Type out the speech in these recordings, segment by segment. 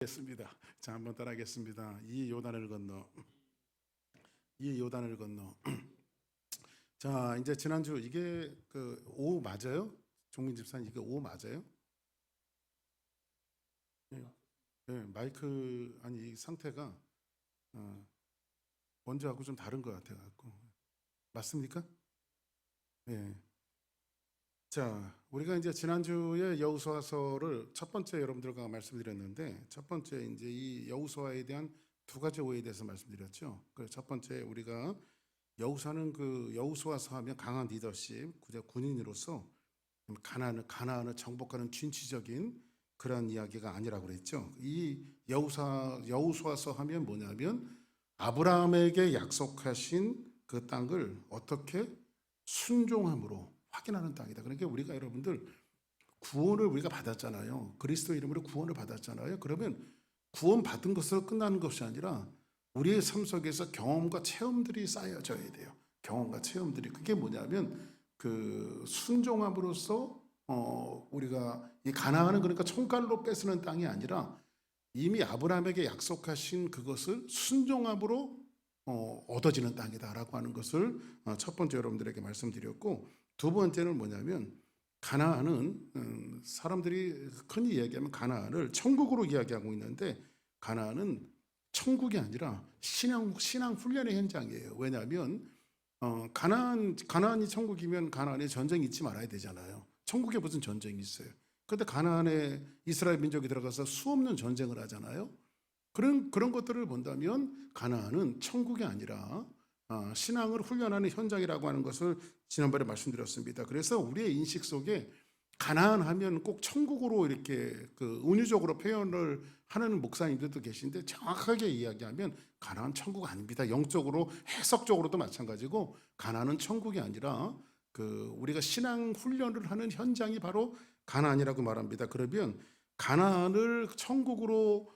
겠습니다. 자, 한번 따라하겠습니다. 이 요단을 건너, 이 요단을 건너. 자, 이제 지난주 이게 그 오후 맞아요? 종민 집사님 이게 오후 맞아요? 네, 네, 마이크 아니 이 상태가 먼저하고 좀 다른 것 같아 갖고 맞습니까? 네. 자, 우리가 이제 지난주에 여호수아서를 첫 번째 여러분들과 말씀드렸는데 첫 번째 이제 이 여호수아에 대한 두 가지 오해에 대해서 말씀드렸죠. 그 첫 번째 우리가 여호수아는 그 여호수아서 하면 강한 리더십, 군인으로서 가나안을 정복하는 진취적인 그런 이야기가 아니라고 그랬죠. 이 여호수아서 하면 뭐냐면 아브라함에게 약속하신 그 땅을 어떻게 순종함으로 확인하는 땅이다. 그러니까 우리가 여러분들 구원을 우리가 받았잖아요. 그리스도 이름으로 구원을 받았잖아요. 그러면 구원 받은 것으로 끝나는 것이 아니라 우리의 삶 속에서 경험과 체험들이 쌓여져야 돼요. 경험과 체험들이 그게 뭐냐면 그 순종함으로써 우리가 이 가나안은 그러니까 총칼로 뺏는 땅이 아니라 이미 아브라함에게 약속하신 그것을 순종함으로 얻어지는 땅이다라고 하는 것을 첫 번째 여러분들에게 말씀드렸고 두 번째는 뭐냐면 가나안은 사람들이 흔히 이야기하면 가나안을 천국으로 이야기하고 있는데 가나안은 천국이 아니라 신앙 훈련의 현장이에요. 왜냐하면 가나안이 천국이면 가나안에 전쟁이 있지 말아야 되잖아요. 천국에 무슨 전쟁이 있어요? 그런데 가나안에 이스라엘 민족이 들어가서 수없는 전쟁을 하잖아요. 그런 것들을 본다면 가나안은 천국이 아니라 신앙을 훈련하는 현장이라고 하는 것을 지난번에 말씀드렸습니다. 그래서 우리의 인식 속에 가나안 하면 꼭 천국으로 이렇게 그 은유적으로 표현을 하는 목사님들도 계신데 정확하게 이야기하면 가나안 천국 아닙니다. 영적으로 해석적으로도 마찬가지고 가나안은 천국이 아니라 그 우리가 신앙 훈련을 하는 현장이 바로 가나안이라고 말합니다. 그러면 가나안을 천국으로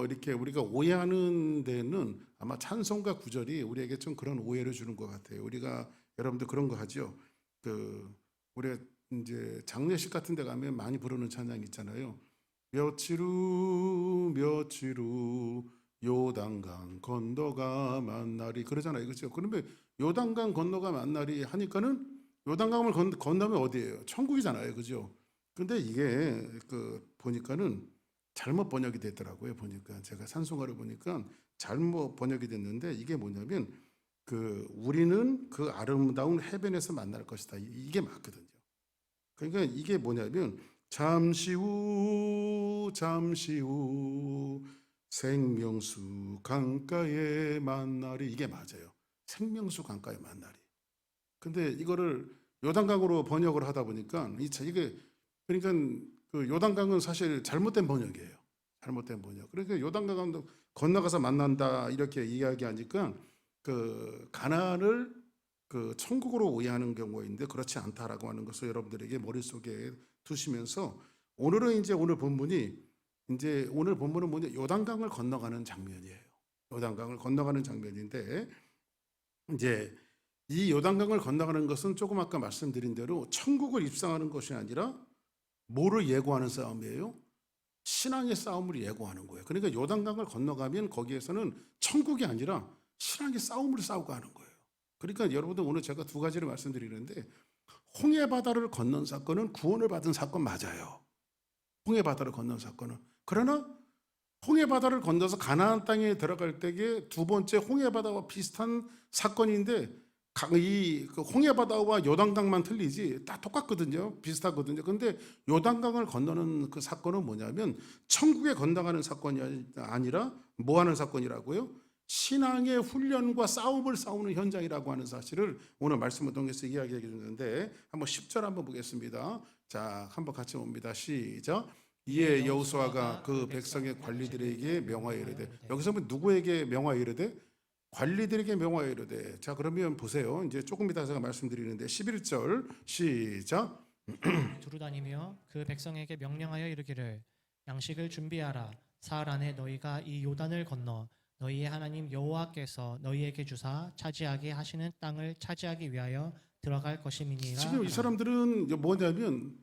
이렇게 우리가 오해하는 데는 아마 찬송가 구절이 우리에게 좀 그런 오해를 주는 것 같아요. 우리가 여러분들 그런 거 하죠. 그 우리가 이제 장례식 같은 데 가면 많이 부르는 찬양 있잖아요. 며칠 후 요단강 건너가 만나리 그러잖아요. 그렇죠? 그러면 요단강 건너가 만나리 하니까는 요단강을 건너면 어디예요? 천국이잖아요. 그죠? 근데 이게 그 보니까는 잘못 번역이 됐더라고요. 보니까 제가 산송가를 보니까 잘못 번역이 됐는데 이게 뭐냐면 그 우리는 그 아름다운 해변에서 만날 것이다. 이게 맞거든요. 그러니까 이게 뭐냐면 잠시 후 생명수 강가에 만나리 이게 맞아요. 생명수 강가에 만나리. 근데 이거를 요단강으로 번역을 하다 보니까 이게 그러니까 그 요단강은 사실 잘못된 번역이에요. 잘못된 번역. 그러니까 요단강 건너가서 만난다 이렇게 이야기하니까 그 가나안을 그 천국으로 오해하는 경우가 있는데 그렇지 않다라고 하는 것을 여러분들에게 머릿속에 두시면서 오늘은 이제 오늘 본문은 뭐냐 요단강을 건너가는 장면이에요. 요단강을 건너가는 장면인데 이제 이 요단강을 건너가는 것은 조금 아까 말씀드린 대로 천국을 입성하는 것이 아니라 뭐를 예고하는 싸움이에요? 신앙의 싸움을 예고하는 거예요. 그러니까 요단강을 건너가면 거기에서는 천국이 아니라 신앙의 싸움을 싸우고 하는 거예요. 그러니까 여러분들 오늘 제가 두 가지를 말씀드리는데 홍해 바다를 건넌 사건은 구원을 받은 사건 맞아요. 홍해 바다를 건넌 사건은. 그러나 홍해 바다를 건너서 가나안 땅에 들어갈 때에 두 번째 홍해 바다와 비슷한 사건인데 이 홍해 바다와 요단강만 틀리지 다 똑같거든요. 비슷하거든요. 근데 요단강을 건너는 그 사건은 뭐냐면 천국에 건너가는 사건이 아니라 뭐 하는 사건이라고요? 신앙의 훈련과 싸움을 싸우는 현장이라고 하는 사실을 오늘 말씀을 통해서 이야기해 주는데 한번 10절 한번 보겠습니다. 자, 한번 같이 봅니다. 시작. 이에 여호수아가 그 백성의 관리들에게 명하여 이르되 여기서 누구에게 명하여 이르되 관리들에게 명하여 이르되 자 그러면 보세요. 이제 조금 이따 제가 말씀드리는데 11절 시작. 두루다니며 그 백성에게 명령하여 이르기를 양식을 준비하라. 사흘 안에 너희가 이 요단을 건너 너희의 하나님 여호와께서 너희에게 주사 차지하게 하시는 땅을 차지하기 위하여 들어갈 것임이니라. 지금 이 하라. 사람들은 뭐냐면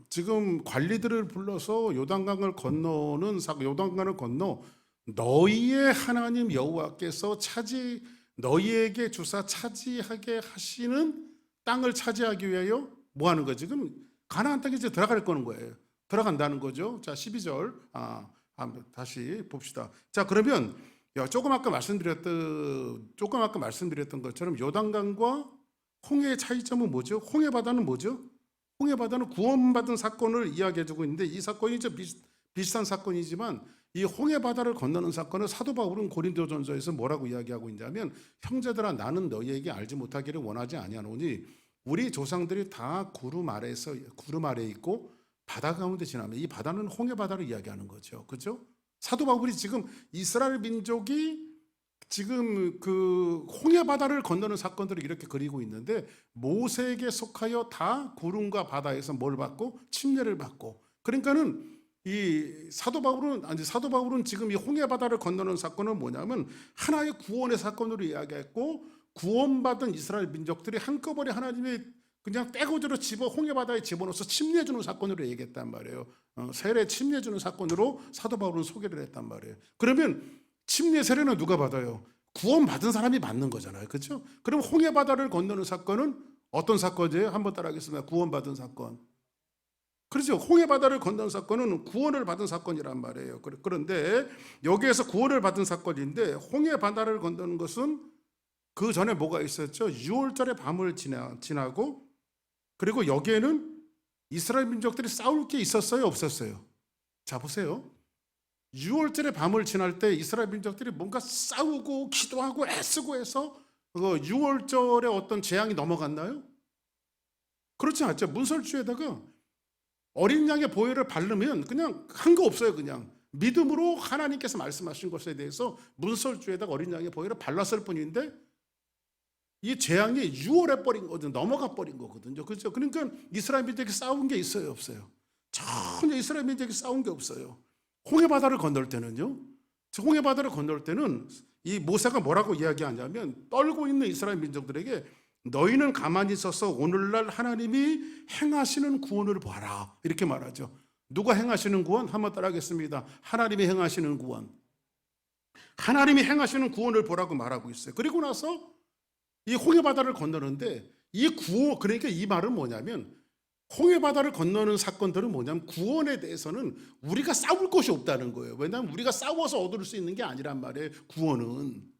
지금 관리들을 불러서 요단강을 요단강을 건너 너희의 하나님 여호와께서 너희에게 주사 차지하게 하시는 땅을 차지하기 위하여 뭐 하는 거예요? 지금 가나안 땅에 이제 들어갈 거는 거예요. 들어간다는 거죠. 자, 12절. 다시 봅시다. 자, 그러면 조금 아까 말씀드렸던 것처럼 요단강과 홍해의 차이점은 뭐죠? 홍해 바다는 뭐죠? 홍해 바다는 구원받은 사건을 이야기해 주고 있는데, 이 사건이 좀 비슷한 사건이지만 이 홍해 바다를 건너는 사건을 사도 바울은 고린도전서에서 뭐라고 이야기하고 있냐면, 형제들아 나는 너희에게 알지 못하기를 원하지 아니하노니 우리 조상들이 다 구름 아래에 있고 바다 가운데 지나면, 이 바다는 홍해 바다를 이야기하는 거죠. 그렇죠? 사도 바울이 지금 이스라엘 민족이 지금 그 홍해 바다를 건너는 사건들을 이렇게 그리고 있는데, 모세에게 속하여 다 구름과 바다에서 뭘 받고? 침례를 받고. 그러니까는 이 사도 바울은 지금 이 홍해 바다를 건너는 사건은 뭐냐면 하나의 구원의 사건으로 이야기했고, 구원받은 이스라엘 민족들이 한꺼번에 하나님의 그냥 떼거지로 홍해 바다에 집어넣어서 침례해 주는 사건으로 얘기했단 말이에요. 세례 침례해 주는 사건으로 사도 바울은 소개를 했단 말이에요. 그러면 침례 세례는 누가 받아요? 구원받은 사람이 받는 거잖아요. 그렇죠? 그럼 홍해 바다를 건너는 사건은 어떤 사건이에요? 한번 따라하겠습니다. 구원받은 사건. 그렇죠. 홍해 바다를 건너는 사건은 구원을 받은 사건이란 말이에요. 그런데 여기에서 구원을 받은 사건인데, 홍해 바다를 건너는 것은 그 전에 뭐가 있었죠? 6월절의 밤을 지나고, 그리고 여기에는 이스라엘 민족들이 싸울 게 있었어요? 없었어요? 자, 보세요. 6월절의 밤을 지날 때 이스라엘 민족들이 뭔가 싸우고 기도하고 애쓰고 해서 6월절에 어떤 재앙이 넘어갔나요? 그렇지 않죠. 문설주에다가 어린 양의 보혈을 바르면 그냥 한 거 없어요. 그냥 믿음으로 하나님께서 말씀하신 것에 대해서 문설주에다가 어린 양의 보혈을 발랐을 뿐인데, 이 재앙이 6월에 넘어가 버린 거거든요. 그렇죠? 그러니까 이스라엘 민족이 싸운 게 있어요, 없어요? 전혀 이스라엘 민족이 싸운 게 없어요. 홍해 바다를 건널 때는요. 홍해 바다를 건널 때는 이 모세가 뭐라고 이야기하냐면, 떨고 있는 이스라엘 민족들에게 너희는 가만히 있어서 오늘날 하나님이 행하시는 구원을 봐라, 이렇게 말하죠. 누가 행하시는 구원? 한번 따라하겠습니다. 하나님이 행하시는 구원. 하나님이 행하시는 구원을 보라고 말하고 있어요. 그리고 나서 이 홍해 바다를 건너는데, 그러니까 이 말은 뭐냐면, 홍해 바다를 건너는 사건들은 뭐냐면 구원에 대해서는 우리가 싸울 것이 없다는 거예요. 왜냐하면 우리가 싸워서 얻을 수 있는 게 아니란 말이에요. 구원은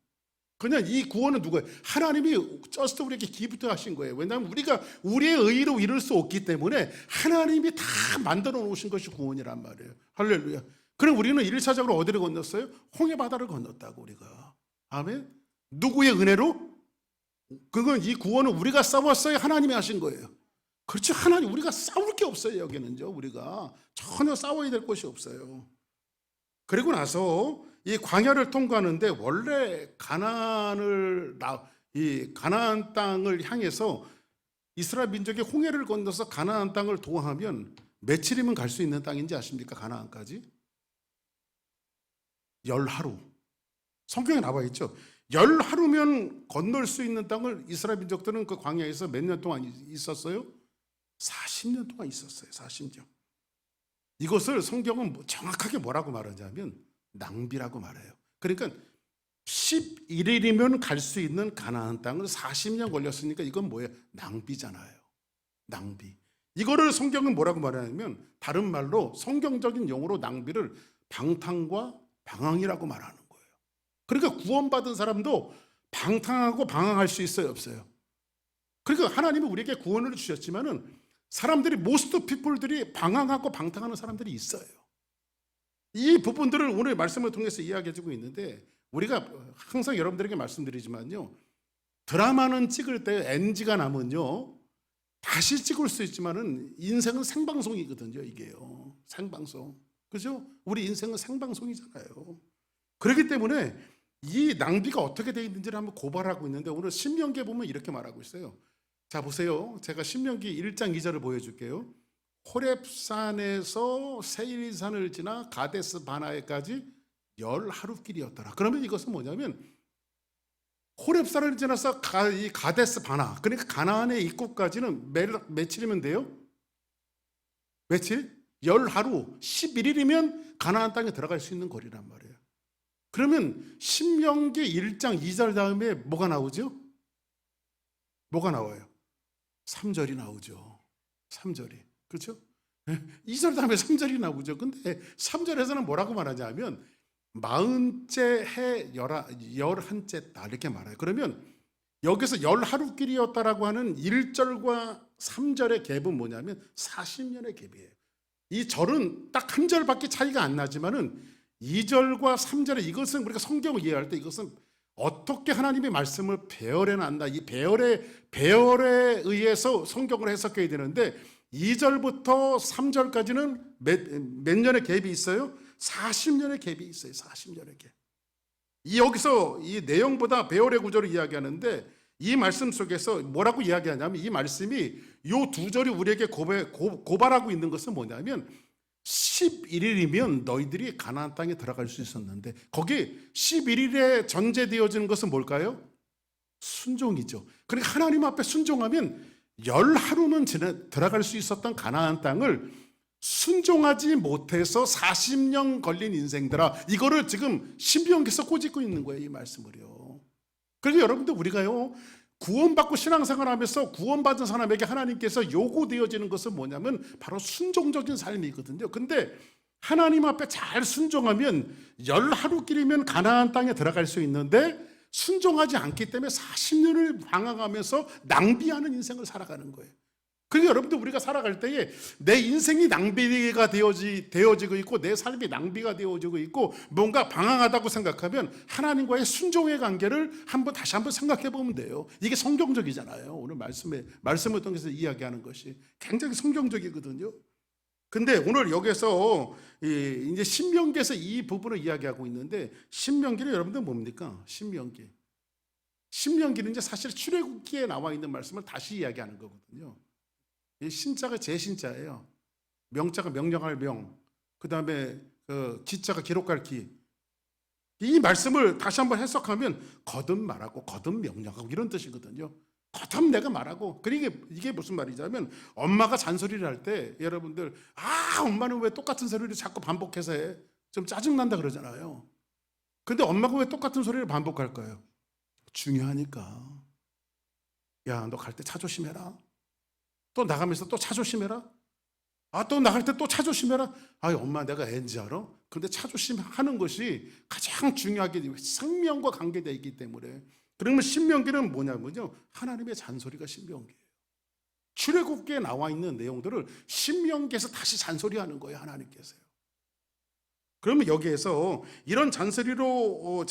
그냥, 이 구원은 누구예요? 하나님이 저스트 우리에게 기프트 하신 거예요. 왜냐하면 우리가 우리의 의로 이룰 수 없기 때문에 하나님이 다 만들어 놓으신 것이 구원이란 말이에요. 할렐루야. 그럼 우리는 1차적으로 어디를 건넜어요? 홍해 바다를 건넜다고, 우리가. 아멘. 누구의 은혜로? 이 구원은 우리가 싸웠어요? 하나님이 하신 거예요? 그렇죠. 우리가 싸울 게 없어요. 여기는요. 우리가 전혀 싸워야 될 것이 없어요. 그리고 나서 이 광야를 통과하는데, 원래 이 가나안 땅을 향해서 이스라엘 민족이 홍해를 건너서 가나안 땅을 도하면 며칠이면 갈 수 있는 땅인지 아십니까? 가나안까지 10하루. 성경에 나와 있죠. 10하루면 건널 수 있는 땅을 이스라엘 민족들은 그 광야에서 몇 년 동안 있었어요? 40년 동안 있었어요. 40년. 이것을 성경은 정확하게 뭐라고 말하냐면 낭비라고 말해요. 그러니까 11일이면 갈 수 있는 가나안 땅을 40년 걸렸으니까 이건 뭐예요? 낭비잖아요. 낭비. 이거를 성경은 뭐라고 말하냐면, 다른 말로 성경적인 용어로 낭비를 방탕과 방황이라고 말하는 거예요. 그러니까 구원받은 사람도 방탕하고 방황할 수 있어요, 없어요? 그러니까 하나님은 우리에게 구원을 주셨지만은 most people들이 방황하고 방탕하는 사람들이 있어요. 이 부분들을 오늘 말씀을 통해서 이야기해주고 있는데, 우리가 항상 여러분들에게 말씀드리지만요, 드라마는 찍을 때 NG가 나면요 다시 찍을 수 있지만은 인생은 생방송이거든요. 이게요, 생방송. 그죠? 우리 인생은 생방송이잖아요. 그렇기 때문에 이 낭비가 어떻게 되어 있는지를 한번 고발하고 있는데, 오늘 신명기에 보면 이렇게 말하고 있어요. 자, 보세요. 제가 신명기 1장 2절을 보여줄게요. 호렙산에서 세일산을 지나 가데스 바나에까지 10하루 길이었더라. 그러면 이것은 뭐냐면, 호렙산을 지나서 이 가데스 바나, 그러니까 가나안의 입구까지는 며칠이면 돼요? 며칠? 10하루, 11일이면 가나안 땅에 들어갈 수 있는 거리란 말이에요. 그러면 신명기 1장 2절 다음에 뭐가 나오죠? 뭐가 나와요? 3절이 나오죠. 3절이. 그렇죠? 2절 다음에 3절이 나오죠. 근데 3절에서는 뭐라고 말하냐면 40째 해 11째 달 이렇게 말해요. 그러면 여기서 10하루길이었다라고 하는 1절과 3절의 갭은 뭐냐면 40년의 갭이에요. 이 절은 딱 한 절밖에 차이가 안 나지만은 2절과 3절의 이것은 우리가 성경을 이해할 때 이것은 어떻게 하나님의 말씀을 배열해 놨나, 이 배열에 의해서 성경을 해석해야 되는데 2절부터 3절까지는 몇 년의 갭이 있어요? 40년의 갭이 있어요. 40년의 갭. 여기서 이 내용보다 배열의 구조를 이야기하는데 이 말씀 속에서 뭐라고 이야기하냐면 이 말씀이 요 두 절이 우리에게 고발하고 있는 것은 뭐냐면 11일이면 너희들이 가나안 땅에 들어갈 수 있었는데 거기 11일에 전제되어지는 것은 뭘까요? 순종이죠. 그러니까 하나님 앞에 순종하면 10하루는 들어갈 수 있었던 가나안 땅을 순종하지 못해서 40년 걸린 인생들아, 이거를 지금 신명기에서 꼬집고 있는 거예요. 이 말씀을요. 그래서 여러분들 우리가요 구원받고 신앙생활하면서 구원받은 사람에게 하나님께서 요구되어지는 것은 뭐냐면 바로 순종적인 삶이거든요. 근데 하나님 앞에 잘 순종하면 10하루길이면 가나안 땅에 들어갈 수 있는데 순종하지 않기 때문에 40년을 방황하면서 낭비하는 인생을 살아가는 거예요. 그러니까 여러분들 우리가 살아갈 때에 내 인생이 낭비가 되어지고 있고 내 삶이 낭비가 되어지고 있고 뭔가 방황하다고 생각하면 하나님과의 순종의 관계를 다시 한번 생각해 보면 돼요. 이게 성경적이잖아요. 오늘 말씀을 통해서 이야기하는 것이 굉장히 성경적이거든요. 근데 오늘 여기서 이제 신명기에서 이 부분을 이야기하고 있는데 신명기는 여러분들 뭡니까? 신명기는 이제 사실 출애굽기에 나와 있는 말씀을 다시 이야기하는 거거든요. 이 신자가 제 신자예요. 명자가 명령할 명, 그 다음에 기자가 기록할 기. 이 말씀을 다시 한번 해석하면 거듭 말하고 거듭 명령하고 이런 뜻이거든요. 거듭 내가 말하고. 그러니까 이게 무슨 말이냐면 엄마가 잔소리를 할 때 여러분들 엄마는 왜 똑같은 소리를 자꾸 반복해서 해? 좀 짜증난다 그러잖아요. 근데 엄마가 왜 똑같은 소리를 반복할까요? 중요하니까. 야, 너 갈 때 차 조심해라. 또 나가면서 또 차 조심해라. 또 나갈 때 또 차 조심해라. 엄마 내가 애인지 알아? 그런데 차 조심하는 것이 가장 중요하게 생명과 관계되어 있기 때문에. 그러면 신명기는 뭐냐면요, 하나님의 잔소리가 신명기예요. 출애굽기에 나와 있는 내용들을 신명기에서 다시 잔소리하는 거예요. 하나님께서요. 그러면 여기에서 이런 잔소리로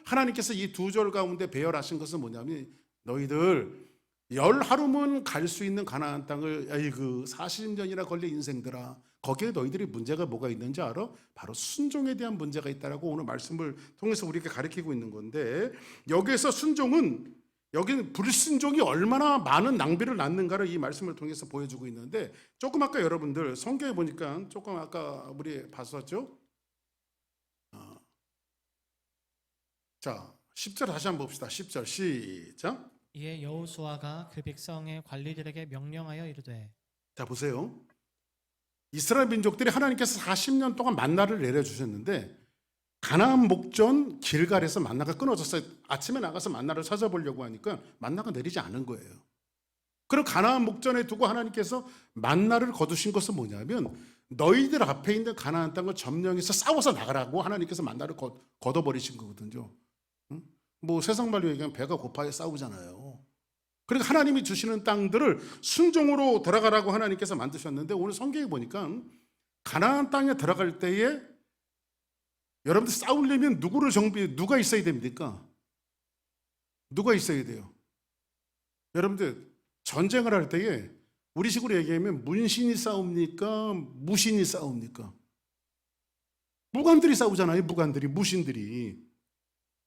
하나님께서 이 두 절 가운데 배열하신 것은 뭐냐면 너희들 10하루면 갈 수 있는 가나안 땅을 40년이나 걸린 인생들아, 거기에 너희들이 문제가 뭐가 있는지 알아? 바로 순종에 대한 문제가 있다라고 오늘 말씀을 통해서 우리에게 가르치고 있는 건데, 여기에서 여기는 불순종이 얼마나 많은 낭비를 낳는가를 이 말씀을 통해서 보여주고 있는데, 조금 아까 여러분들 성경에 보니까 조금 아까 우리 봤었죠? 자, 10절 다시 한번 봅시다. 10절 시작. 이에 여호수아가 그 백성의 관리들에게 명령하여 이르되. 자, 보세요. 이스라엘 민족들이 하나님께서 40년 동안 만나를 내려주셨는데 가나안 목전 길갈에서 만나가 끊어졌어요. 아침에 나가서 만나를 찾아보려고 하니까 만나가 내리지 않은 거예요. 그럼 가나안 목전에 두고 하나님께서 만나를 거두신 것은 뭐냐면 너희들 앞에 있는 가나안 땅을 점령해서 싸워서 나가라고 하나님께서 만나를 걷어버리신 거거든요. 뭐 세상 말로 얘기하면 배가 고파야 싸우잖아요. 그러니까 하나님이 주시는 땅들을 순종으로 들어가라고 하나님께서 만드셨는데 오늘 성경에 보니까 가나안 땅에 들어갈 때에 여러분들 싸우려면 누가 있어야 됩니까? 누가 있어야 돼요? 여러분들 전쟁을 할 때에 우리식으로 얘기하면 문신이 싸웁니까? 무신이 싸웁니까? 무관들이 싸우잖아요. 무신들이.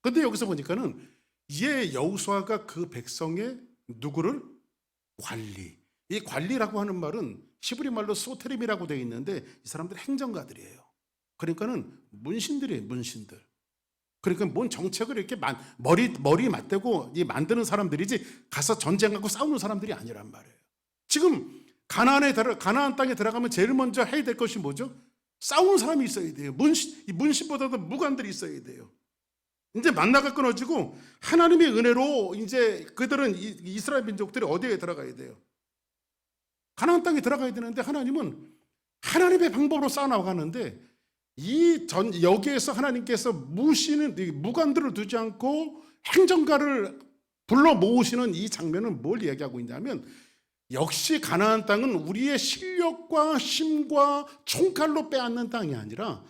근데 여기서 보니까는 이에 여호수아가 그 백성의 누구를? 이 관리라고 하는 말은 히브리 말로 소테림이라고 되어 있는데 이 사람들 행정가들이에요. 그러니까는 문신들이에요. 문신들. 그러니까 뭔 정책을 이렇게 머리 맞대고 만드는 사람들이지 가서 전쟁하고 싸우는 사람들이 아니란 말이에요. 지금 가나안 땅에 들어가면 제일 먼저 해야 될 것이 뭐죠? 싸우는 사람이 있어야 돼요. 문신보다도 무관들이 있어야 돼요. 이제 만나가 끊어지고 하나님의 은혜로 이제 그들은 이스라엘 민족들이 어디에 들어가야 돼요? 가나안 땅에 들어가야 되는데 하나님은 하나님의 방법으로 쌓아나가는데 여기에서 하나님께서 무관들을 두지 않고 행정가를 불러 모으시는 이 장면은 뭘 얘기하고 있냐면, 역시 가나안 땅은 우리의 실력과 힘과 총칼로 빼앗는 땅이 아니라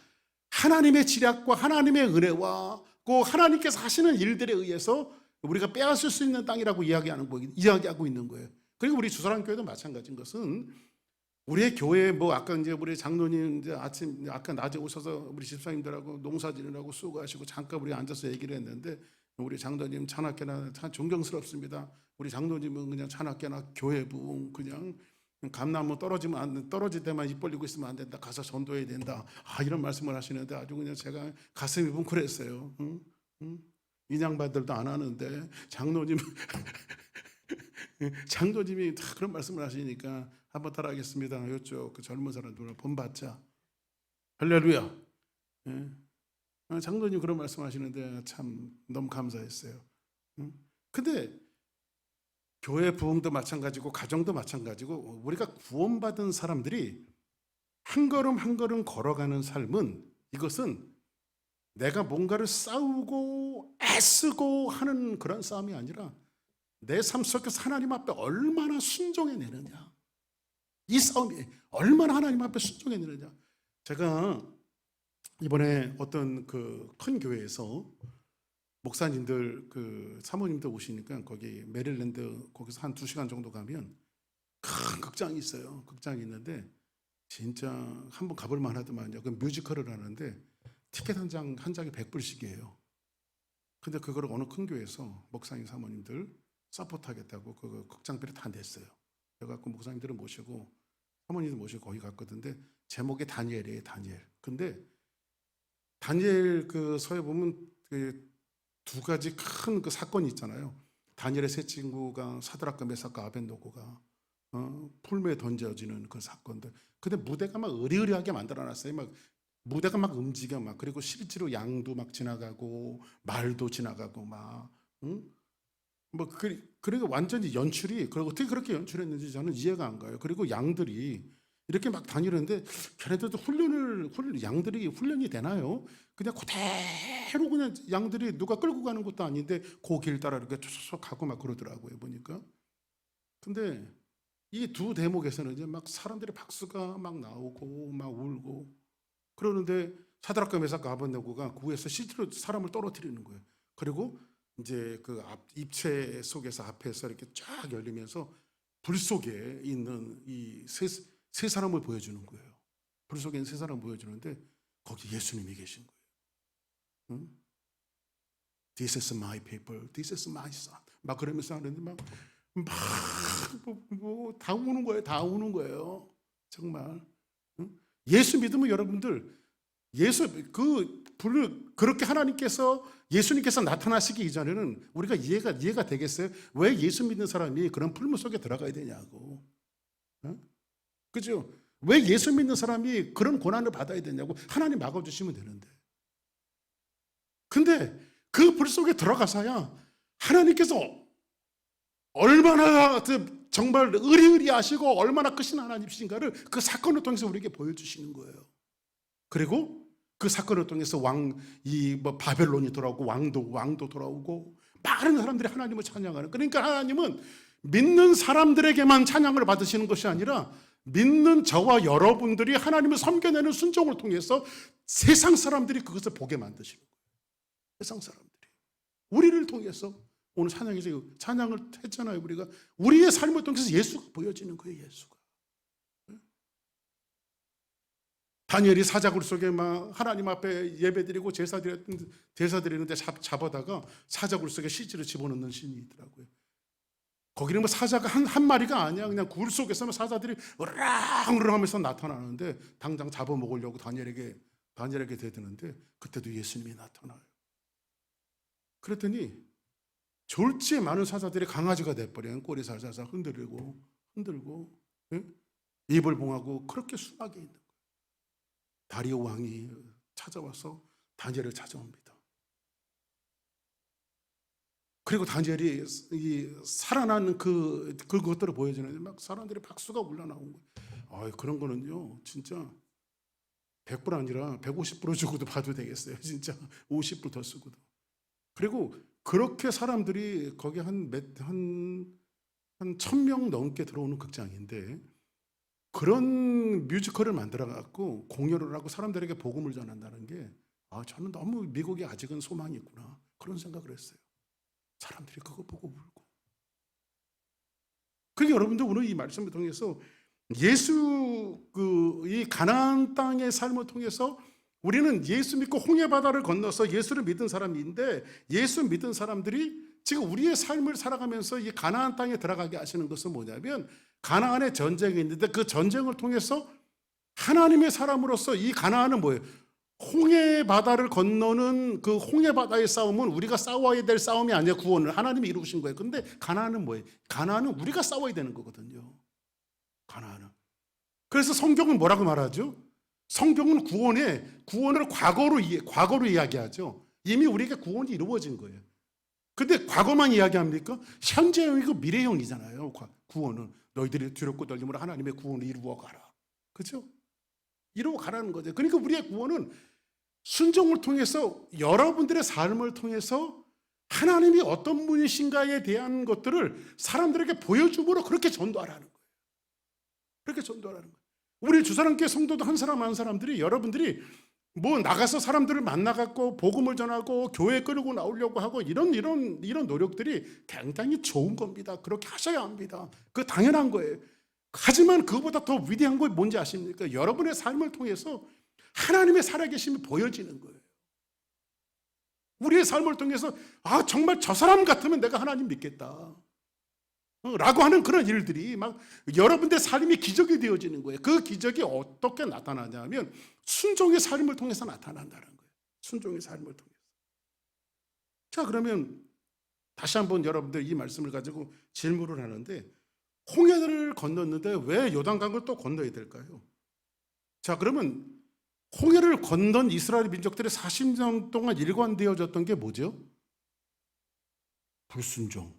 하나님의 지략과 하나님의 은혜와 그 하나님께서 하시는 일들에 의해서 우리가 빼앗을 수 있는 땅이라고 이야기하고 있는 거예요. 그리고 우리 주사랑교회도 마찬가지인 것은, 우리의 교회 아까 이제 우리 장로님 이제 아까 낮에 오셔서 우리 집사님들하고 농사 지느라고 수고하시고 잠깐 우리 앉아서 얘기를 했는데, 우리 장로님 차납게나 참 존경스럽습니다. 우리 장로님은 그냥 차납게나 교회 부흥 그냥 감나무 떨어질 때만 입 벌리고 있으면 안 된다. 가서 전도해야 된다. 이런 말씀을 하시는데 아주 그냥 제가 가슴이 뭉클했어요. 인양반들도 안 하는데 장로님이 다 그런 말씀을 하시니까 한번 따라하겠습니다. 이쪽 그 젊은 사람들 본받자. 할렐루야. 장로님 그런 말씀하시는데 참 너무 감사했어요. 근데 교회 부흥도 마찬가지고 가정도 마찬가지고 우리가 구원받은 사람들이 한 걸음 한 걸음 걸어가는 삶은, 이것은 내가 뭔가를 싸우고 애쓰고 하는 그런 싸움이 아니라 내 삶 속에서 하나님 앞에 얼마나 순종해내느냐, 이 싸움이 얼마나 하나님 앞에 순종해내느냐. 제가 이번에 어떤 그 큰 교회에서 목사님들 사모님들 오시니까 거기 메릴랜드 거기서 한 2시간 정도 가면 큰 극장이 있어요. 극장이 있는데 진짜 한번 가볼 만하더만요. 그 뮤지컬을 하는데 티켓 한 장에 100불씩이에요. 근데 그걸 어느 큰 교회에서 목사님 사모님들 서포트하겠다고 그 극장비를 다 냈어요. 그래갖고 목사님들을 모시고 사모님들 모시고 거기 갔거든요. 제목이 다니엘이에요. 다니엘. 근데 다니엘 그 서에 보면 그 2가지 큰 그 사건이 있잖아요. 다니엘의 세 친구가 사드락과 메삭과 아벳노고가 풀무에 던져지는 그 사건들. 근데 무대가 막 으리으리하게 만들어놨어요. 막 무대가 막 움직여 막. 그리고 실제로 양도 막 지나가고 말도 지나가고 막. 그리고 완전히 연출이, 그리고 어떻게 그렇게 연출했는지 저는 이해가 안 가요. 그리고 양들이 이렇게 막 다니는데 걔네들도 양들이 훈련이 되나요? 그냥 그대로 그냥 양들이 누가 끌고 가는 것도 아닌데 그 길 따라 이렇게 쭉 가고 막 그러더라고요, 보니까. 근데 이 두 대목에서는 이제 막 사람들의 박수가 막 나오고 막 울고 그러는데 사드락과 메삭과 아벳네고가 구에서 실제로 사람을 떨어뜨리는 거예요. 그리고 이제 그 입체 속에서 앞에서 이렇게 쫙 열리면서 불 속에 있는 이 세 사람을 보여주는 거예요. 불 속에 있는 세 사람을 보여주는데 거기 예수님이 계신 거예요. This is my people, this is my son. 막 그러면서 하는데 다 우는 거예요. 다 우는 거예요. 정말. 예수 믿으면 여러분들 그렇게 예수님께서 나타나시기 이전에는 우리가 이해가 되겠어요? 왜 예수 믿는 사람이 그런 풀무 속에 들어가야 되냐고. 그죠? 왜 예수 믿는 사람이 그런 고난을 받아야 되냐고. 하나님 막아주시면 되는데. 근데 그 불 속에 들어가서야 하나님께서 얼마나 정말 의리의리하시고 얼마나 크신 하나님이신가를 그 사건을 통해서 우리에게 보여주시는 거예요. 그리고 그 사건을 통해서 바벨론이 돌아오고 왕도 돌아오고 많은 사람들이 하나님을 찬양하는. 그러니까 하나님은 믿는 사람들에게만 찬양을 받으시는 것이 아니라 믿는 저와 여러분들이 하나님을 섬겨내는 순종을 통해서 세상 사람들이 그것을 보게 만드시는 거예요. 세상 사람들이 우리를 통해서 오늘 찬양을 했잖아요. 우리가 우리의 삶을 통해서 예수가 보여지는 거예요. 예수가. 다니엘이 사자굴 속에 막 하나님 앞에 예배드리고 제사 드리는데 잡아다가 사자굴 속에 실제로 집어넣는 신이 있더라고요. 거기는 사자가 한 마리가 아니야. 그냥 굴 속에서는 사자들이 으랑으랑 하면서 나타나는데 당장 잡아먹으려고 다니엘에게 대드는데 그때도 예수님이 나타나요. 그랬더니 졸지에 많은 사자들이 강아지가 돼버려요. 꼬리 살살살 흔들고. 예? 입을 봉하고 그렇게 순하게 있는 거예요. 다리오 왕이 찾아와서 다니엘을 찾아옵니다. 그리고 다니엘이 이 살아나는 그것들을 보여주는데 막 사람들이 박수가 올라나온 거예요. 그런 거는요, 진짜 100불 아니라 150불 주고도 봐도 되겠어요. 진짜 50불 더 쓰고도. 그리고 그렇게 사람들이 거기 한 1000명 넘게 들어오는 극장인데 그런 뮤지컬을 만들어 갖고 공연을 하고 사람들에게 복음을 전한다는 게 저는 너무 미국이 아직은 소망이 있구나 그런 생각을 했어요. 사람들이 그거 보고 울고. 그러니까 여러분들 오늘 이 말씀을 통해서 예수 이 가나안 땅의 삶을 통해서 우리는 예수 믿고 홍해 바다를 건너서 예수를 믿은 사람인데 예수 믿은 사람들이 지금 우리의 삶을 살아가면서 이 가나안 땅에 들어가게 하시는 것은 뭐냐면 가나안에 전쟁이 있는데 그 전쟁을 통해서 하나님의 사람으로서 이 가나안은 뭐예요? 홍해 바다를 건너는 그 홍해 바다의 싸움은 우리가 싸워야 될 싸움이 아니라 구원을 하나님이 이루신 거예요. 근데 가나안은 뭐예요? 가나안은 우리가 싸워야 되는 거거든요. 가나안은. 그래서 성경은 뭐라고 말하죠? 성경은 구원을 과거로 이야기하죠. 이미 우리에게 구원이 이루어진 거예요. 근데 과거만 이야기합니까? 현재형이고 미래형이잖아요. 구원은 너희들이 두렵고 떨림으로 하나님의 구원을 이루어 가라. 그렇죠? 이루어 가라는 거죠. 그러니까 우리의 구원은 순종을 통해서 여러분들의 삶을 통해서 하나님이 어떤 분이신가에 대한 것들을 사람들에게 보여줌으로 그렇게 전도하라는 거예요. 그렇게 전도하라는 거예요. 우리 주사랑교회 성도도 한 사람 한 사람들이 여러분들이 뭐 나가서 사람들을 만나갖고 복음을 전하고 교회 끌고 나오려고 하고 이런 노력들이 굉장히 좋은 겁니다. 그렇게 하셔야 합니다. 그거 당연한 거예요. 하지만 그거보다 더 위대한 건 뭔지 아십니까? 여러분의 삶을 통해서 하나님의 살아계심이 보여지는 거예요. 우리의 삶을 통해서 정말 저 사람 같으면 내가 하나님 믿겠다 라고 하는 그런 일들이 막 여러분들의 삶이 기적이 되어지는 거예요. 그 기적이 어떻게 나타나냐면 순종의 삶을 통해서 나타난다는 거예요. 순종의 삶을 통해서. 자, 그러면 다시 한번 여러분들 이 말씀을 가지고 질문을 하는데 홍해를 건넜는데 왜 요단강을 또 건너야 될까요? 자, 그러면 홍해를 건넌 이스라엘 민족들이 40년 동안 일관되어졌던 게 뭐죠? 불순종.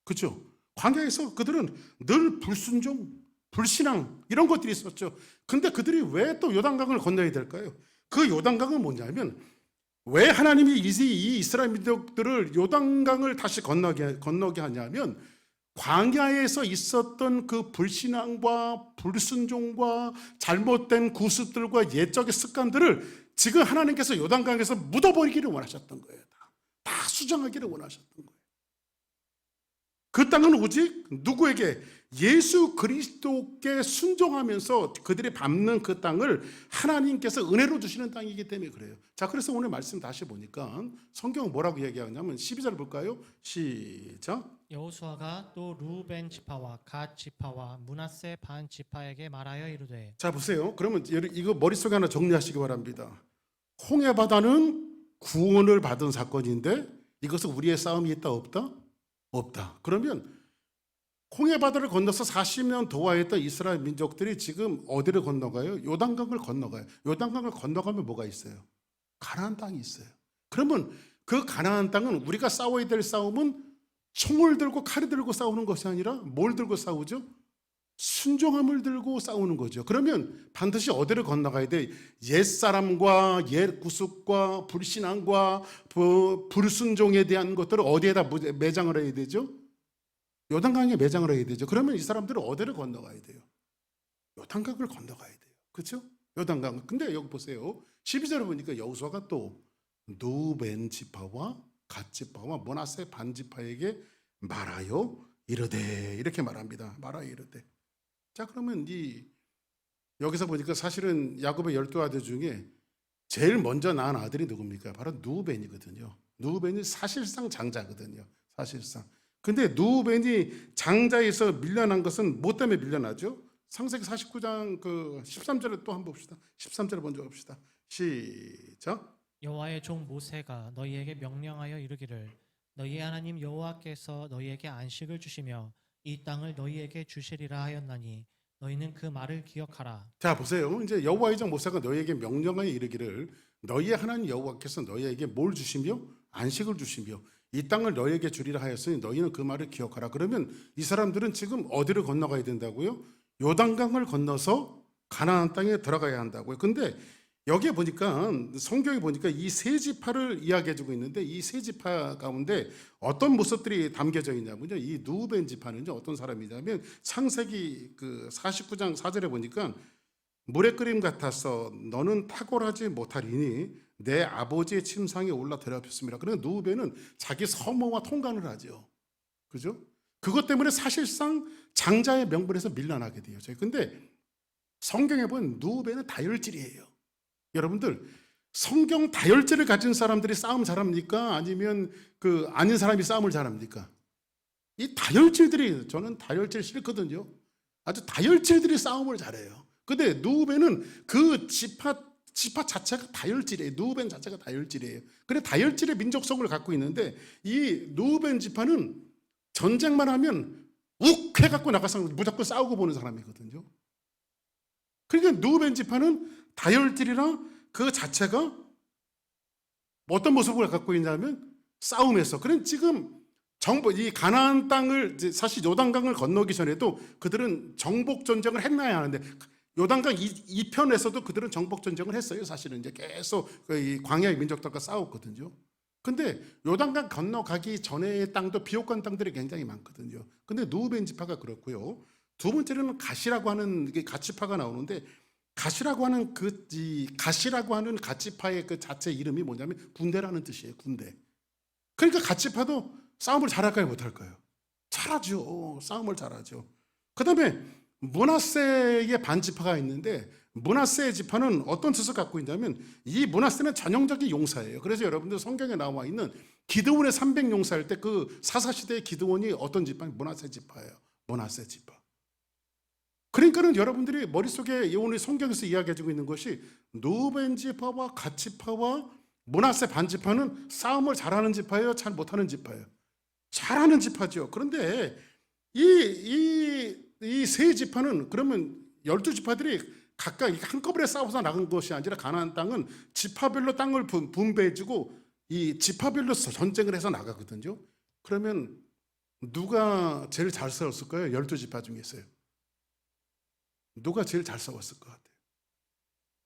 그렇죠? 광야에서 그들은 늘 불순종, 불신앙 이런 것들이 있었죠. 근데 그들이 왜 또 요단강을 건너야 될까요? 그 요단강은 뭐냐면 왜 하나님이 이 이스라엘 민족들을 요단강을 다시 건너게 하냐면 광야에서 있었던 그 불신앙과 불순종과 잘못된 구습들과 옛적의 습관들을 지금 하나님께서 요단강에서 묻어버리기를 원하셨던 거예요. 다 수정하기를 원하셨던 거예요. 그 땅은 오직 누구에게? 예수 그리스도께 순종하면서 그들이 밟는 그 땅을 하나님께서 은혜로 주시는 땅이기 때문에 그래요. 자, 그래서 오늘 말씀 다시 보니까 성경은 뭐라고 얘기하냐면 12절 볼까요? 시작. 여호수아가 또 루벤 지파와 갓 지파와 므낫세 반 지파에게 말하여 이르되. 자, 보세요. 그러면 이거 머릿속에 하나 정리하시기 바랍니다. 홍해 바다는 구원을 받은 사건인데 이것은 우리의 싸움이 있다 없다? 없다. 그러면 홍해 바다를 건너서 40년 도하했던 이스라엘 민족들이 지금 어디를 건너가요? 요단강을 건너가요. 요단강을 건너가면 뭐가 있어요? 가나안 땅이 있어요. 그러면 그 가나안 땅은 우리가 싸워야 될 싸움은 총을 들고 칼을 들고 싸우는 것이 아니라 뭘 들고 싸우죠? 순종함을 들고 싸우는 거죠. 그러면 반드시 어디를 건너가야 돼? 옛사람과 옛구습과 불신앙과 불순종에 대한 것들을 어디에다 매장을 해야 되죠? 요단강에 매장을 해야 되죠. 그러면 이 사람들은 어디를 건너가야 돼요? 요단강을 건너가야 돼요. 그렇죠? 요단강. 근데 여기 보세요. 12절에 보니까 여호수아가 또 루벤 지파와 갓 지파와 므낫세 반 지파에게 말하여 이르되 이렇게 말합니다. 말하여 이르되. 자, 그러면 여기서 보니까 사실은 야곱의 12아들 중에 제일 먼저 낳은 아들이 누굽니까? 바로 누벤이거든요. 누벤이 사실상 장자거든요. 사실상. 근데 누벤이 장자에서 밀려난 것은 뭐 때문에 밀려나죠? 창세기 49장 13절에 또 한번 봅시다. 13절에 먼저 봅시다. 시작. 여호와의 종 모세가 너희에게 명령하여 이르기를 너희 하나님 여호와께서 너희에게 안식을 주시며 이 땅을 너희에게 주시리라 하였나니 너희는 그 말을 기억하라. 자 보세요. 이제 여호와의 종 모세가 너희에게 명령하여 이르기를 너희의 하나님 여호와께서 너희에게 뭘 주시며 안식을 주시며 이 땅을 너희에게 주리라 하였으니 너희는 그 말을 기억하라. 그러면 이 사람들은 지금 어디를 건너가야 된다고요? 요단강을 건너서 가나안 땅에 들어가야 한다고요. 근데 여기에 보니까 성경에 보니까 이 세 지파를 이야기해주고 있는데 이 세 지파 가운데 어떤 모습들이 담겨져 있냐면요. 이 누벤 지파는요 어떤 사람이냐면 창세기 그 49장 4절에 보니까 물의 끓임 같아서 너는 탁월하지 못하리니 내 아버지의 침상에 올라 더럽혔습니다. 그러니까 누벤은 자기 서모와 통관을 하죠. 그죠? 그것 때문에 사실상 장자의 명분에서 밀려나게 돼요. 근데 성경에 보면 누벤은 다혈질이에요. 여러분들 성경 다혈질을 가진 사람들이 싸움 잘합니까? 아니면 그 아닌 사람이 싸움을 잘합니까? 이 다혈질들이, 저는 다혈질 싫거든요. 아주 다혈질들이 싸움을 잘해요. 근데 누벤은 그 지파 자체가 다혈질이에요. 누벤 자체가 다혈질이에요. 그래 다혈질의 민족성을 갖고 있는데 이 누벤 지파는 전쟁만 하면 욱 해갖고 나가서 무조건 싸우고 보는 사람이거든요. 그러니까 누벤 지파는 다혈질이라 그 자체가 어떤 모습을 갖고 있냐면 싸움에서. 그럼 지금 이 가나안 땅을 사실 요단강을 건너기 전에도 그들은 정복 전쟁을 했나야 하는데 요단강 이편에서도 그들은 정복 전쟁을 했어요. 사실은 이제 계속 이 광야의 민족들과 싸웠거든요. 근데 요단강 건너가기 전의 땅도 비옥한 땅들이 굉장히 많거든요. 근데 누벤 지파가 그렇고요. 두 번째로는 갓이라고 하는 갓지파가 나오는데 갓이라고 하는 갓이라고 하는 갓지파의 그 자체 이름이 뭐냐면 군대라는 뜻이에요. 군대. 그러니까 갓지파도 싸움을 잘할까요, 못할까요? 잘하죠. 싸움을 잘하죠. 그다음에 므낫세의 반지파가 있는데 므낫세의 지파는 어떤 뜻을 갖고 있냐면 이 므낫세는 전형적인 용사예요. 그래서 여러분들 성경에 나와 있는 기드온의 300 용사일 때 그 사사시대의 기드온이 어떤 지파예요? 므낫세 지파예요. 므낫세 지파. 그러니까는 여러분들이 머릿속에 오늘 성경에서 이야기해주고 있는 것이 누벤 지파와 갓 지파와 므낫세 반지파는 싸움을 잘하는 지파예요? 잘 못하는 지파예요? 잘하는 지파죠. 그런데 이 세 지파는 그러면 12지파들이 각각 한꺼번에 싸워서 나간 것이 아니라 가나안 땅은 지파별로 땅을 분배해주고 이 지파별로 전쟁을 해서 나가거든요. 그러면 누가 제일 잘 싸웠을 거예요? 12지파 중에서요. 누가 제일 잘 싸웠을 것 같아요?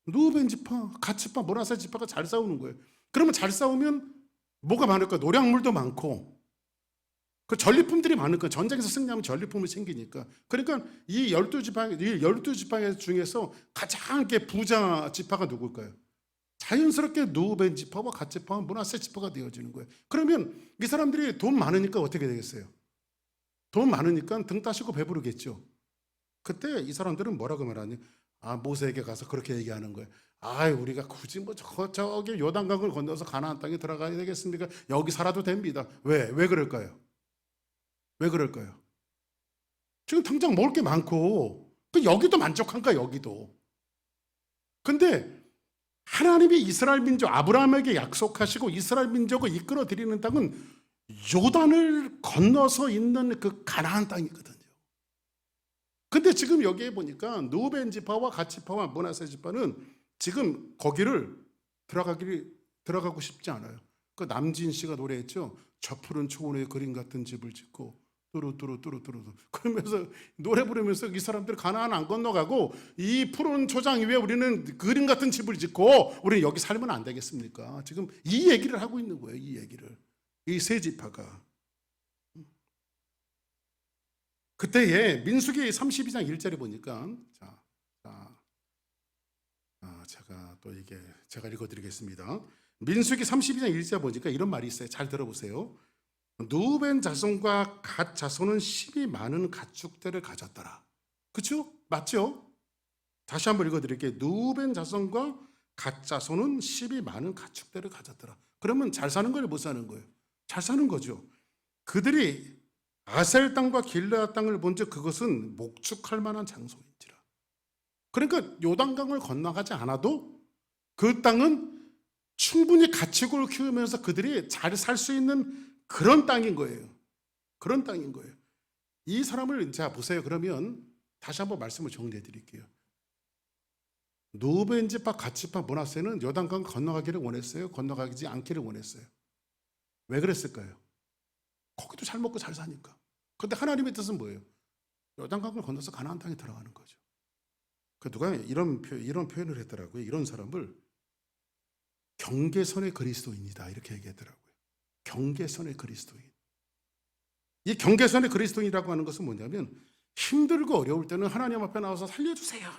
누벤 지파, 갓 지파, 므낫세 지파가 잘 싸우는 거예요. 그러면 잘 싸우면 뭐가 많을까? 노량물도 많고 그 전리품들이 많으니까 전쟁에서 승리하면 전리품이 생기니까. 그러니까 이 12지파 중에서 가장 부자 지파가 누굴까요? 자연스럽게 누벤 지파와 갓 지파와 므낫세 지파가 되어지는 거예요. 그러면 이 사람들이 돈 많으니까 어떻게 되겠어요? 돈 많으니까 등 따시고 배부르겠죠. 그때 이 사람들은 뭐라고 말하니? 모세에게 가서 그렇게 얘기하는 거예요. 우리가 굳이 저기 요단강을 건너서 가나안 땅에 들어가야 되겠습니까? 여기 살아도 됩니다. 왜 그럴까요? 왜 그럴까요? 지금 당장 먹을 게 많고 여기도 만족한가? 여기도. 근데 하나님이 이스라엘 민족 아브라함에게 약속하시고 이스라엘 민족을 이끌어 드리는 땅은 요단을 건너서 있는 그 가나안 땅이거든요. 근데 지금 여기에 보니까 누벤 지파와 갓 지파와 므낫세 지파는 지금 거기를 들어가고 싶지 않아요. 그 남진 씨가 노래했죠. 저 푸른 초원에 그림 같은 집을 짓고 뚜루뚜루 그러면서 노래 부르면서 이 사람들 가나안 안 건너가고 이 푸른 초장 위에 우리는 그림 같은 집을 짓고 우리는 여기 살면 안 되겠습니까? 지금 이 얘기를 하고 있는 거예요. 이 얘기를. 이 세 지파가. 그때에 민수기 32장 1절에 보니까 제가 읽어드리겠습니다. 민수기 32장 1절에 보니까 이런 말이 있어요. 잘 들어보세요. 누벤 자손과 갓 자손은 심히 많은 가축들을 가졌더라. 그렇죠? 맞죠? 다시 한번 읽어드릴게요. 누벤 자손과 갓 자손은 심히 많은 가축들을 가졌더라. 그러면 잘 사는 거예요? 못 사는 거예요? 잘 사는 거죠. 그들이 아셀 땅과 길르앗 땅을 본즉 그것은 목축할 만한 장소인지라. 그러니까 요단강을 건너가지 않아도 그 땅은 충분히 가축을 키우면서 그들이 잘 살 수 있는 그런 땅인 거예요. 그런 땅인 거예요. 이 사람을 자 보세요. 그러면 다시 한번 말씀을 정리해 드릴게요. 루벤 지파, 갓 지파, 므낫세는 요단강 건너가기를 원했어요? 건너가지 않기를 원했어요? 왜 그랬을까요? 거기도 잘 먹고 잘 사니까. 그런데 하나님의 뜻은 뭐예요? 요단강을 건너서 가나안 땅에 들어가는 거죠. 그 누가 이런 표현을 했더라고요. 이런 사람을 경계선의 그리스도인이다 이렇게 얘기하더라고요. 경계선의 그리스도인. 이 경계선의 그리스도인이라고 하는 것은 뭐냐면 힘들고 어려울 때는 하나님 앞에 나와서 살려주세요.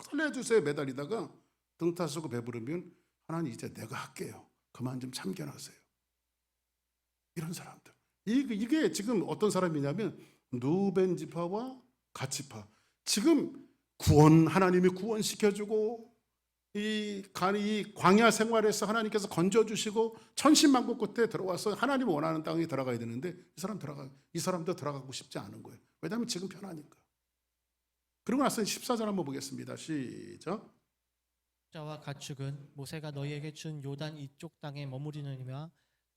살려주세요 매달리다가 등 타쓰고 배부르면 하나님 이제 내가 할게요. 그만 좀 참견하세요. 이런 사람들. 이게 지금 어떤 사람이냐면 루벤 지파와 갓 지파. 지금 하나님이 구원시켜주고 이 광야 생활에서 하나님께서 건져주시고 천신만고 끝에 들어와서 하나님 원하는 땅에 들어가야 되는데 이 사람도 들어가고 싶지 않은 거예요. 왜냐하면 지금 편하니까. 그리고 나서 14절 한번 보겠습니다. 시작. 자와 가축은 모세가 너희에게 준 요단 이쪽 땅에 머무르느니와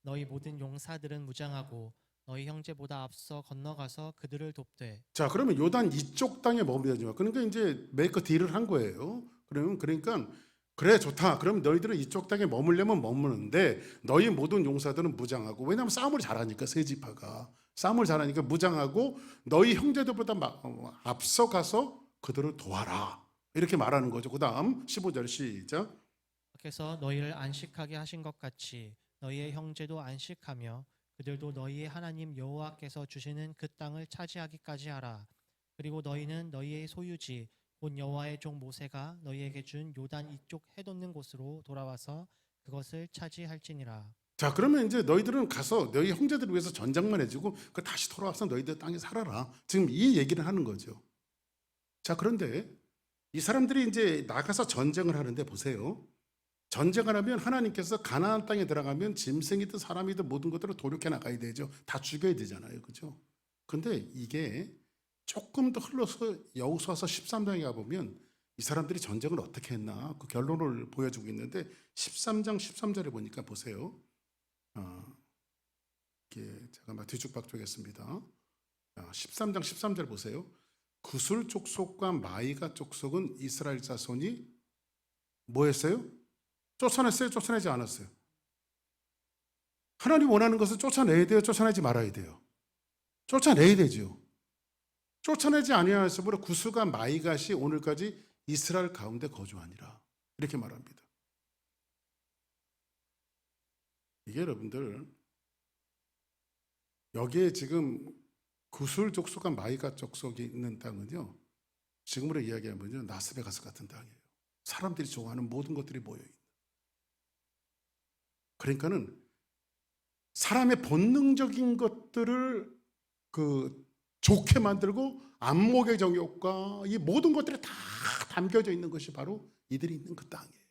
너희 모든 용사들은 무장하고 너희 형제보다 앞서 건너가서 그들을 돕되. 자, 그러면 요단 이쪽 땅에 머무르지. 그러니까 이제 메이커 딜을 한 거예요. 그러니까 그래 좋다. 그럼 너희들은 이쪽 땅에 머물려면 머무는데 너희 모든 용사들은 무장하고, 왜냐하면 싸움을 잘하니까 세 지파가 싸움을 잘하니까 무장하고 너희 형제들보다 앞서 가서 그들을 도와라 이렇게 말하는 거죠. 그 다음 15절 시작. 그래서 너희를 안식하게 하신 것 같이 너희의 형제도 안식하며 그들도 너희의 하나님 여호와께서 주시는 그 땅을 차지하기까지 하라. 그리고 너희는 너희의 소유지 곧 여호와의 종 모세가 너희에게 준 요단 이쪽 해돋는 곳으로 돌아와서 그것을 차지할지니라. 자, 그러면 이제 너희들은 가서 너희 형제들을 위해서 전장만 해주고 그 다시 돌아와서 너희들 땅에 살아라. 지금 이 얘기를 하는 거죠. 자, 그런데 이 사람들이 이제 나가서 전쟁을 하는데 보세요. 전쟁을 하면 하나님께서 가나안 땅에 들어가면 짐승이든 사람이든 모든 것들을 도륙해 나가야 되죠. 다 죽여야 되잖아요. 그죠? 근데 이게 조금 더 흘러서 여호수아서 13장에 가보면 이 사람들이 전쟁을 어떻게 했나 그 결론을 보여주고 있는데 13장 13절에 보니까 보세요. 이게 잠깐만 뒤죽박죽했습니다. 13장 13절 보세요. 구술 족속과 마이가 족속은 이스라엘 자손이 뭐 했어요? 쫓아냈어요? 쫓아내지 않았어요? 하나님 원하는 것은 쫓아내야 돼요? 쫓아내지 말아야 돼요? 쫓아내야 되죠. 쫓아내지 아니하였으므로 구술과 마이갓이 오늘까지 이스라엘 가운데 거주하니라 이렇게 말합니다. 이게 여러분들 여기에 지금 구술 족속과 마이갓 족속이 있는 땅은요, 지금으로 이야기하면요 라스베가스 같은 땅이에요. 사람들이 좋아하는 모든 것들이 모여있는. 그러니까는 사람의 본능적인 것들을 좋게 만들고 안목의 정욕과 이 모든 것들이 다 담겨져 있는 것이 바로 이들이 있는 그 땅이에요.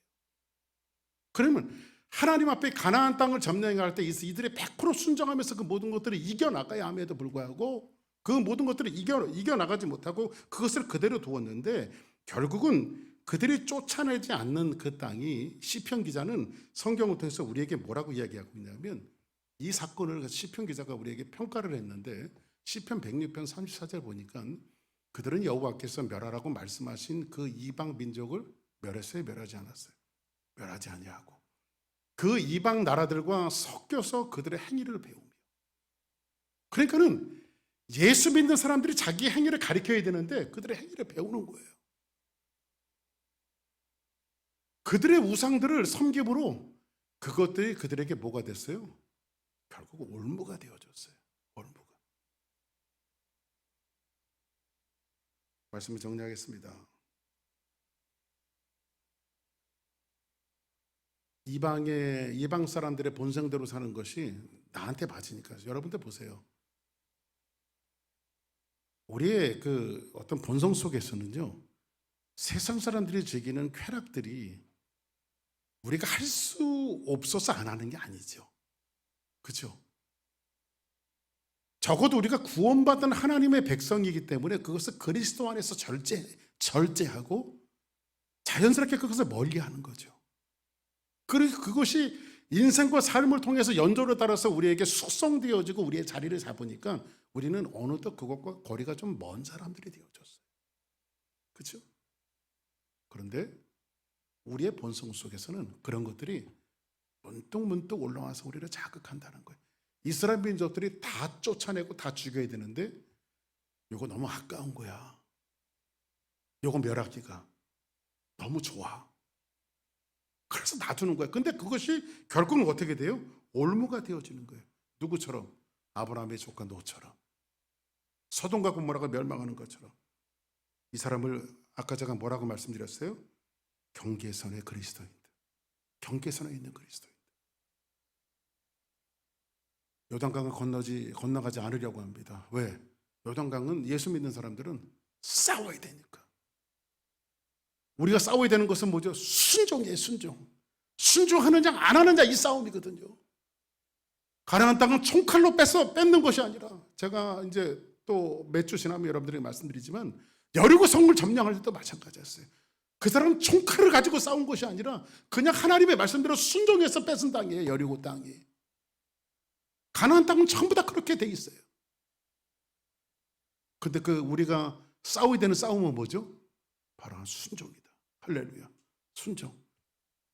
그러면 하나님 앞에 가나안 땅을 점령할 때 이들이 100% 순종하면서 그 모든 것들을 이겨나가야 함에도 불구하고 그 모든 것들을 이겨나가지 못하고 그것을 그대로 두었는데 결국은 그들이 쫓아내지 않는 그 땅이, 시편 기자는 성경을 통해서 우리에게 뭐라고 이야기하고 있냐면 이 사건을 시편 기자가 우리에게 평가를 했는데 시편 106편 34절 보니까 그들은 여호와께서 멸하라고 말씀하신 그 이방 민족을 멸했어요? 멸하지 않았어요? 멸하지 아니하고 그 이방 나라들과 섞여서 그들의 행위를 배우며, 그러니까는 예수 믿는 사람들이 자기 행위를 가르쳐야 되는데 그들의 행위를 배우는 거예요. 그들의 우상들을 섬김으로 그것들이 그들에게 뭐가 됐어요? 결국 올무가 되어졌어요. 올무가. 말씀을 정리하겠습니다. 이방 사람들의 본성대로 사는 것이 나한테 맞으니까. 여러분들 보세요. 우리의 그 어떤 본성 속에서는요, 세상 사람들이 즐기는 쾌락들이 우리가 할 수 없어서 안 하는 게 아니죠. 그렇죠? 적어도 우리가 구원받은 하나님의 백성이기 때문에 그것을 그리스도 안에서 절제하고 자연스럽게 그것을 멀리하는 거죠. 그리고 그것이 인생과 삶을 통해서 연조를 따라서 우리에게 숙성되어지고 우리의 자리를 잡으니까 우리는 어느덧 그것과 거리가 좀 먼 사람들이 되어졌어요. 그렇죠? 그런데 우리의 본성 속에서는 그런 것들이 문득문득 올라와서 우리를 자극한다는 거예요. 이스라엘 민족들이 다 쫓아내고 다 죽여야 되는데 이거 너무 아까운 거야. 이거 멸하기가 너무 좋아. 그래서 놔두는 거야. 근데 그것이 결국은 어떻게 돼요? 올무가 되어지는 거예요. 누구처럼? 아브라함의 조카 노처럼. 소돔과 고모라가 멸망하는 것처럼. 이 사람을 아까 제가 뭐라고 말씀드렸어요? 경계선의 그리스도인들. 경계선에 있는 그리스도인들. 요단강을 건너가지 않으려고 합니다. 왜? 요단강은 예수 믿는 사람들은 싸워야 되니까. 우리가 싸워야 되는 것은 뭐죠? 순종이에요, 순종. 순종하느냐 안 하느냐 이 싸움이거든요. 가나안 땅은 총칼로 뺏는 것이 아니라, 제가 이제 또 몇 주 지나면 여러분들에게 말씀드리지만 여리고 성을 점령할 때도 마찬가지였어요. 그 사람은 총칼을 가지고 싸운 것이 아니라 그냥 하나님의 말씀대로 순종해서 뺏은 땅이에요. 여리고 땅이. 가나안 땅은 전부 다 그렇게 돼 있어요. 근데 우리가 싸워야 되는 싸움은 뭐죠? 바로 순종이다. 할렐루야. 순종.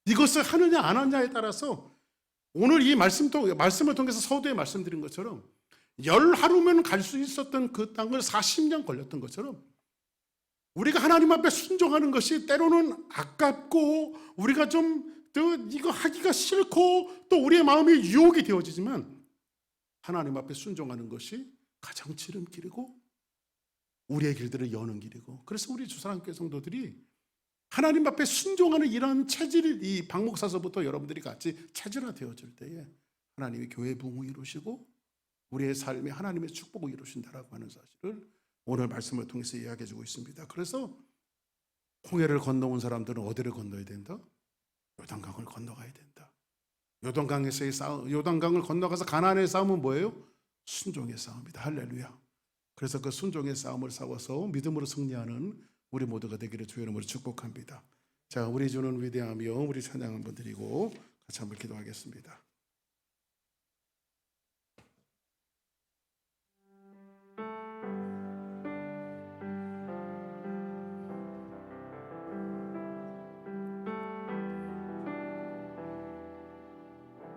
이것을 하느냐 안 하느냐에 따라서 오늘 이 말씀을 통해서 서두에 말씀드린 것처럼 10하루면 갈 수 있었던 그 땅을 40년 걸렸던 것처럼 우리가 하나님 앞에 순종하는 것이 때로는 아깝고 우리가 좀 이거 하기가 싫고 또 우리의 마음이 유혹이 되어지지만 하나님 앞에 순종하는 것이 가장 지름길이고 우리의 길들을 여는 길이고, 그래서 우리 주사랑교회 성도들이 하나님 앞에 순종하는 이런 체질이 이 박목사서부터 여러분들이 같이 체질화 되어질 때에 하나님이 교회 부흥을 이루시고 우리의 삶에 하나님의 축복을 이루신다라고 하는 사실을 오늘 말씀을 통해서 이야기해 주고 있습니다. 그래서 홍해를 건너온 사람들은 어디를 건너야 된다? 요단강을 건너가야 된다. 요단강을 건너가서 가나안의 싸움은 뭐예요? 순종의 싸움이다. 할렐루야. 그래서 그 순종의 싸움을 싸워서 믿음으로 승리하는 우리 모두가 되기를 주의 이름으로 축복합니다. 자, 우리 주는 위대하며 우리 찬양 한번 드리고 같이 한번 기도하겠습니다.